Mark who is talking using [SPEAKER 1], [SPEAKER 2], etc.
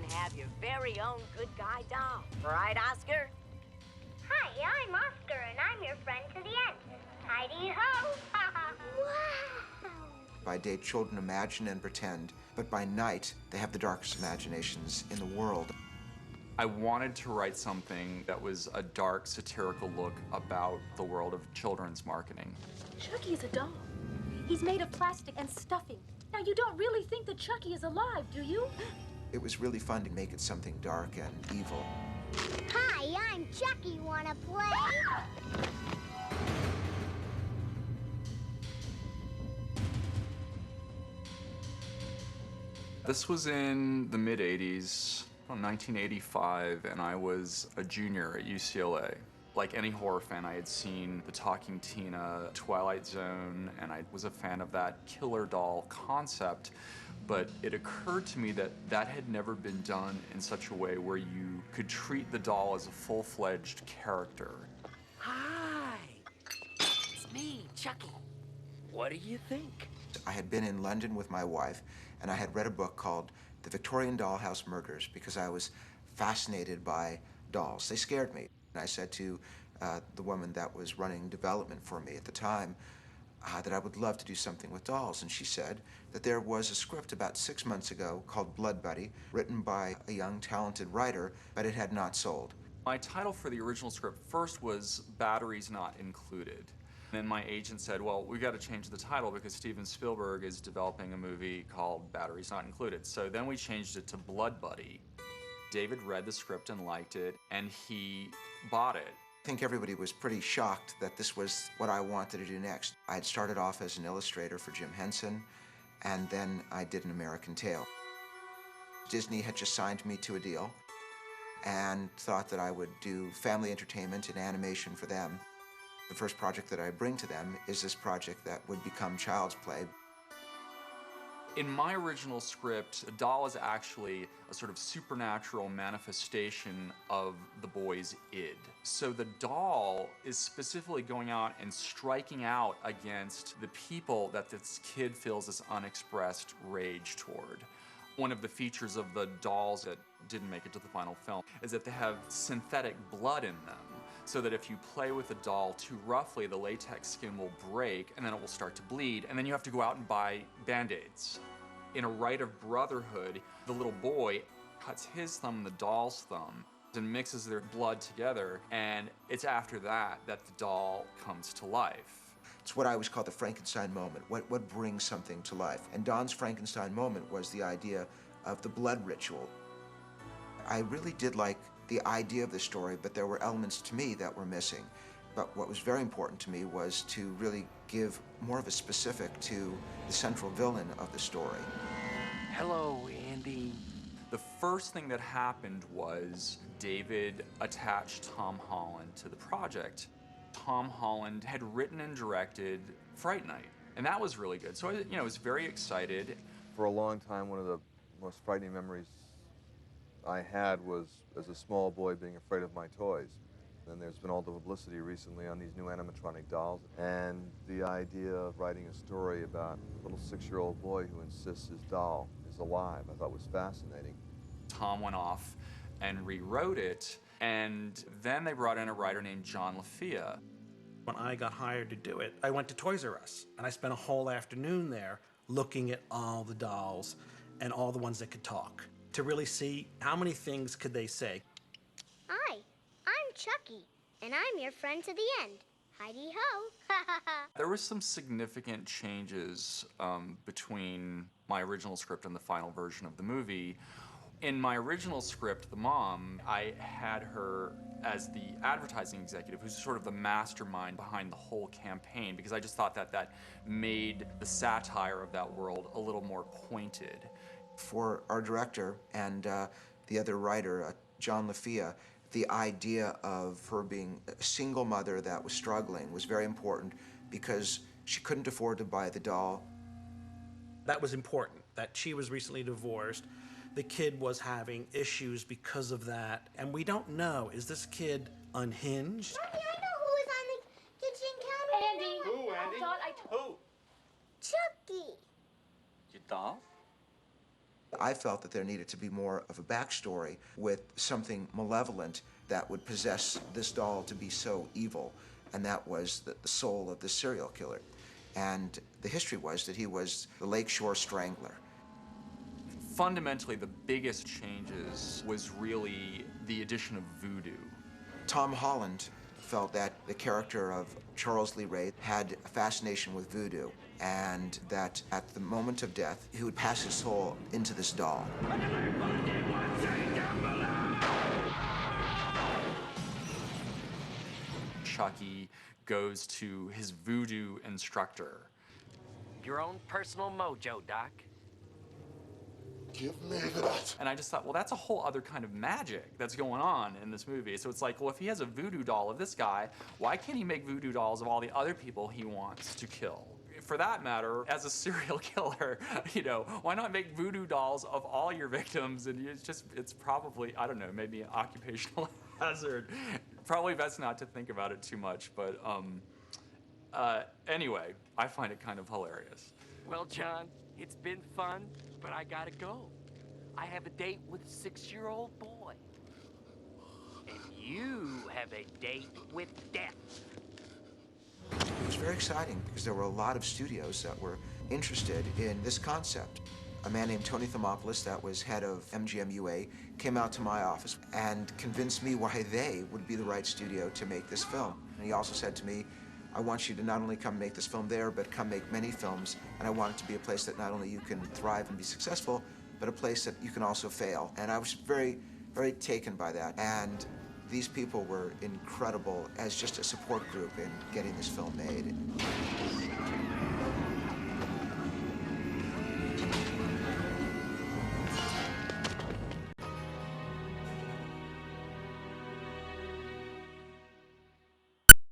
[SPEAKER 1] can have your very own good guy doll. Right, Oscar?
[SPEAKER 2] Hi, I'm Oscar, and I'm your friend to the end. Heidi-ho! Wow!
[SPEAKER 3] By day, children imagine and pretend, but by night, they have the darkest imaginations in the world.
[SPEAKER 4] I wanted to write something that was a dark, satirical look about the world of children's marketing.
[SPEAKER 5] Chucky is a doll. He's made of plastic and stuffing. Now, you don't really think that Chucky is alive, do you?
[SPEAKER 3] It was really fun to make it something dark and evil.
[SPEAKER 2] Hi, I'm Chucky. Wanna play?
[SPEAKER 4] This was in the mid-'80s, 1985, and I was a junior at UCLA. Like any horror fan, I had seen The Talking Tina, Twilight Zone, and I was a fan of that killer doll concept. But it occurred to me that that had never been done in such a way where you could treat the doll as a full-fledged character.
[SPEAKER 1] Hi. It's me, Chucky. What do you think?
[SPEAKER 3] I had been in London with my wife, and I had read a book called The Victorian Dollhouse Murders because I was fascinated by dolls. They scared me. And I said to the woman that was running development for me at the time that I would love to do something with dolls. And she said that there was a script about 6 months ago called Blood Buddy, written by a young, talented writer, but it had not sold.
[SPEAKER 4] My title for the original script first was Batteries Not Included. Then my agent said, well, we got to change the title because Steven Spielberg is developing a movie called Batteries Not Included. So then we changed it to Blood Buddy. David read the script and liked it, and he bought it.
[SPEAKER 3] I think everybody was pretty shocked that this was what I wanted to do next. I had started off as an illustrator for Jim Henson, and then I did An American Tail. Disney had just signed me to a deal and thought that I would do family entertainment and animation for them. The first project that I bring to them is this project that would become Child's Play.
[SPEAKER 4] In my original script, a doll is actually a sort of supernatural manifestation of the boy's id. So the doll is specifically going out and striking out against the people that this kid feels this unexpressed rage toward. One of the features of the dolls that didn't make it to the final film is that they have synthetic blood in them, so that if you play with the doll too roughly, the latex skin will break and then it will start to bleed, and then you have to go out and buy Band-Aids. In a rite of brotherhood, the little boy cuts his thumb and the doll's thumb and mixes their blood together, and it's after that that the doll comes to life.
[SPEAKER 3] It's what I always call the Frankenstein moment, what brings something to life. And Don's Frankenstein moment was the idea of the blood ritual. I really did like the idea of the story, but there were elements to me that were missing. But what was very important to me was to really give more of a specific to the central villain of the story.
[SPEAKER 1] Hello, Andy.
[SPEAKER 4] The first thing that happened was David attached Tom Holland to the project. Tom Holland had written and directed Fright Night, and that was really good. So I was very excited.
[SPEAKER 6] For a long time, one of the most frightening memories I had was as a small boy being afraid of my toys. And there's been all the publicity recently on these new animatronic dolls, and the idea of writing a story about a little 6-year-old boy who insists his doll is alive, I thought was fascinating.
[SPEAKER 4] Tom went off and rewrote it, and then they brought in a writer named John LaFia.
[SPEAKER 7] When I got hired to do it, I went to Toys R Us, and I spent a whole afternoon there looking at all the dolls and all the ones that could talk, to really see how many things could they say.
[SPEAKER 2] Hi, I'm Chucky, and I'm your friend to the end. Heidi-ho!
[SPEAKER 4] There were some significant changes between my original script and the final version of the movie. In my original script, the mom, I had her as the advertising executive, who's sort of the mastermind behind the whole campaign, because I just thought that that made the satire of that world a little more pointed.
[SPEAKER 3] For our director and the other writer, John LaFia, the idea of her being a single mother that was struggling was very important because she couldn't afford to buy the doll.
[SPEAKER 7] That was important, that she was recently divorced. The kid was having issues because of that, and we don't know, is this kid unhinged?
[SPEAKER 2] Mommy, I know who was on the kitchen counter.
[SPEAKER 8] Andy! Who, Andy? Who?
[SPEAKER 2] Chucky!
[SPEAKER 8] Your doll?
[SPEAKER 3] I felt that there needed to be more of a backstory with something malevolent that would possess this doll to be so evil, and that was the soul of the serial killer. And the history was that he was the Lakeshore Strangler.
[SPEAKER 4] Fundamentally, the biggest changes was really the addition of voodoo.
[SPEAKER 3] Tom Holland felt that the character of Charles Lee Ray had a fascination with voodoo, and that at the moment of death, he would pass his soul into this doll.
[SPEAKER 4] Chucky goes to his voodoo instructor.
[SPEAKER 1] Your own personal mojo, Doc.
[SPEAKER 8] Give me that.
[SPEAKER 4] And I just thought, well, that's a whole other kind of magic that's going on in this movie. So it's like, well, if he has a voodoo doll of this guy, why can't he make voodoo dolls of all the other people he wants to kill? For that matter, as a serial killer, you know, why not make voodoo dolls of all your victims? And it's probably, I don't know, maybe an occupational hazard. Probably best not to think about it too much, but anyway, I find it kind of hilarious.
[SPEAKER 1] Well, John, it's been fun, but I gotta go. I have a date with a 6-year-old boy. And you have a date with death.
[SPEAKER 3] It was very exciting because there were a lot of studios that were interested in this concept. A man named Tony Thermopoulos, that was head of MGM-UA, came out to my office and convinced me why they would be the right studio to make this film. And he also said to me, I want you to not only come make this film there, but come make many films, and I want it to be a place that not only you can thrive and be successful, but a place that you can also fail. And I was very, very taken by that. And these people were incredible as just a support group in getting this film made.